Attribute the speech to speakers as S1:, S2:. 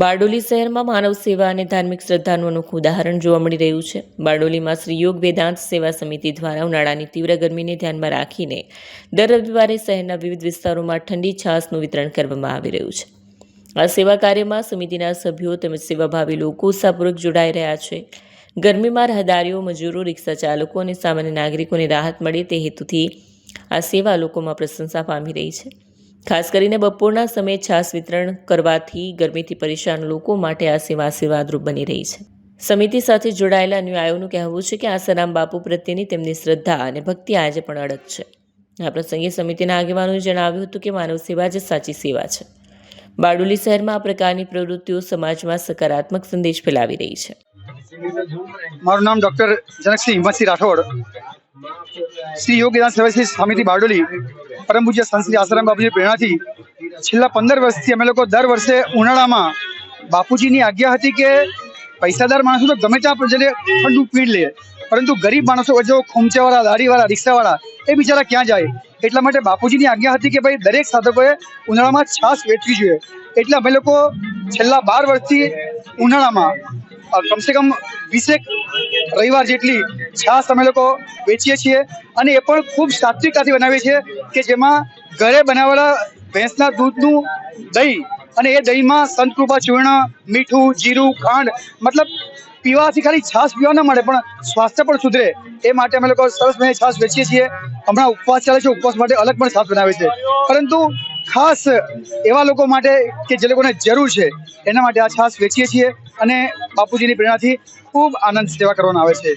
S1: બારડોલી શહેરમાં માનવ સેવા અને ધાર્મિક શ્રદ્ધાનું અનોખું ઉદાહરણ જોવા મળી રહ્યું છે। બારડોલીમાં શ્રી યોગ વેદાંત સેવા સમિતિ દ્વારા ઉનાળાની તીવ્ર ગરમીને ધ્યાનમાં રાખીને દર રવિવારે શહેરના વિવિધ વિસ્તારોમાં ઠંડી છાશનું વિતરણ કરવામાં આવી રહ્યું છે। આ સેવા કાર્યમાં સમિતિના સભ્યો તેમજ સેવાભાવી લોકો ઉત્સાહપૂર્વક જોડાઈ રહ્યા છે। ગરમીમાં રાહદારીઓ, મજૂરો, રિક્ષા ચાલકો અને સામાન્ય નાગરિકોને રાહત મળે તે હેતુથી આ સેવા લોકોમાં પ્રશંસા પામી રહી છે। ખાસ કરીને બપોરના સમયે છાશ વિતરણ કરવાથી ગરમીથી પરેશાન લોકો માટે આ સેવા આશીર્વાદરૂપ બની રહી છે। સમિતિ સાથે જોડાયેલા અનુયાયીઓનું કહેવું છે કે આસારામ બાપુ પ્રત્યેની તેમની શ્રદ્ધા અને ભક્તિ આજે પણ અડગ છે। આ પ્રસંગે સમિતિના આગેવાનોએ જણાવ્યું હતું કે માનવ સેવા જ સાચી સેવા છે। બારડોલી શહેરમાં આ પ્રકારની પ્રવૃત્તિઓ સમાજમાં સકારાત્મક સંદેશ ફેલાવી રહી છે।
S2: મારું નામ ડૉક્ટર જનકસિંહ હિંમતસિંહ રાઠોડ, શ્રી યોગ વેદાંત સેવા સમિતિ બારડોલી, પરમ પૂજ્ય સંત શ્રી આસારામ બાપુજીની પ્રેરણાથી છેલ્લા 15 વર્ષથી અમે લોકો દર વર્ષે ઉનાળામાં બાપુજીની આજ્ઞા હતી કે પૈસાદાર માણસો તો ગમે ત્યાં જઈને ઠંડુ પી લે, પરંતુ ગરીબ માણસો જો ખૂમચાવાળા, દાઢીવાળા, રિક્ષાવાળા એ બિચારા ક્યાં જાય? એટલા માટે બાપુજીની આજ્ઞા હતી કે ભાઈ દરેક સાધકોએ ઉનાળામાં છાશ વેચવી જોઈએ। એટલે અમે લોકો છેલ્લા 12 વર્ષથી ઉનાળામાં કમસે કમ 20 રવિવાર જેટલી છાશ અમે લોકો વેચીએ છીએ અને એ પણ ખૂબ સાત્વિકતાથી બનાવીએ છીએ કે જેમાં ઘરે બનાવેલા ભેંસના દૂધનું દહીં અને એ દહીંમાં સંતકૃપા ચૂર્ણ, મીઠું, જીરું, ખાંડ, મતલબ પીવાથી ખાલી છાશ પીવા ન મળે પણ સ્વાસ્થ્ય પણ સુધરે એ માટે અમે લોકો સરસ મજાની છાશ વેચીએ છીએ। હમણાં ઉપવાસ ચાલે છે, ઉપવાસ માટે અલગ પણ છાશ બનાવે છે, પરંતુ ખાસ એવા લોકો માટે કે જે લોકોને જરૂર છે એના માટે આ છાશ વેચીએ છીએ અને બાપુજીની પ્રેરણાથી ખૂબ આનંદ સેવા કરવામાં આવે છે।